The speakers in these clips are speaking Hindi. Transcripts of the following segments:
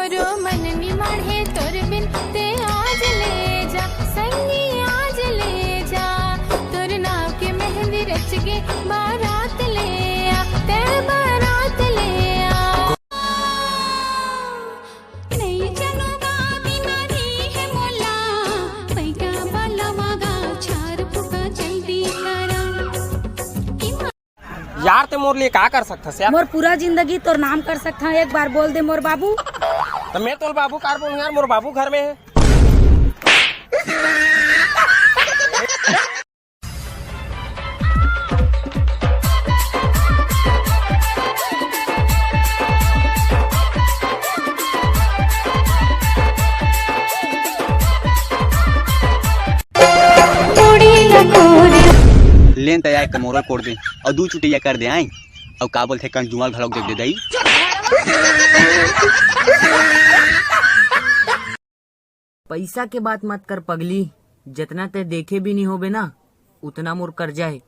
मोरो मन निमाड़े तोर बिन ते आज ले जा संगी आज ले जा तोर नाव के मेहंदी रच के बारात ले आ ते बारात ले आ नहीं चलूंगा बिना री है मोला पैका बाला वागा चार पुका जल्दी करा यार ते मोर लिए का कर सकता है? मोर पूरा जिंदगी तोर नाम कर सकता है, एक बार बोल दे मोर बाबू। तो मैं तोल बाबू कार बोलूं यार, मोर बाबू घर में है। लेन तैयार कमोरा कोड़ दे और दू चुटिया कर दे आई और का बोलते कंजुमाल घलोक देख दे दई। पैसा के बात मत कर पगली, जितना ते देखे भी नहीं होबे ना उतना मोर कर जाए।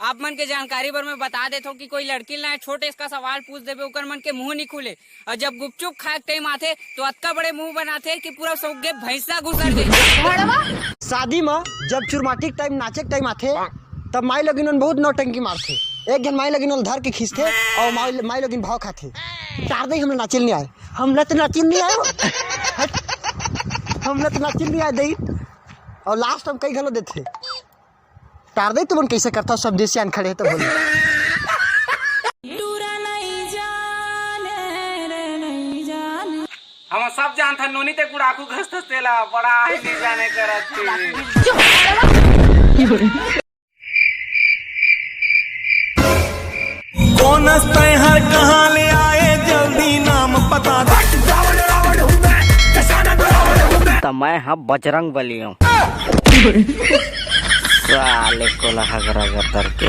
आप मन के जानकारी पर मैं बता देता हूँ कि कोई लड़की ना छोटे इसका सवाल पूछ देवे उकर मन के मुंह नहीं खुले और जब गुपचुप खाए टाइम आते तो अतका बड़े मुंह बनाते कि पूरा सौगे भैंसा घुसर जाए। शादी में जब चुरमाटी टाइम नाचे टाइम आते तब माई लगिन बहुत नौटंकी मारते, एक जन माई लगिन धर के खींचते और माई लगिन भाव खाते। चार दिन हमने नाचिल नहीं आए, हमने तो नाचिल नहीं आए, हमने तो नाचिल नहीं आए दही और लास्ट हम कई घलो देते टार दे। तुम कैसे करता सब देश आन खड़े तो बोले हम सब जानता नोनी ते गुड़ाकू घस तेला बड़ा है नहीं जाने करती। कौन हर कहाँ ले आए जल्दी नाम पता दे। तो मैं हाँ बजरंग बली हूँ साले को लगा करके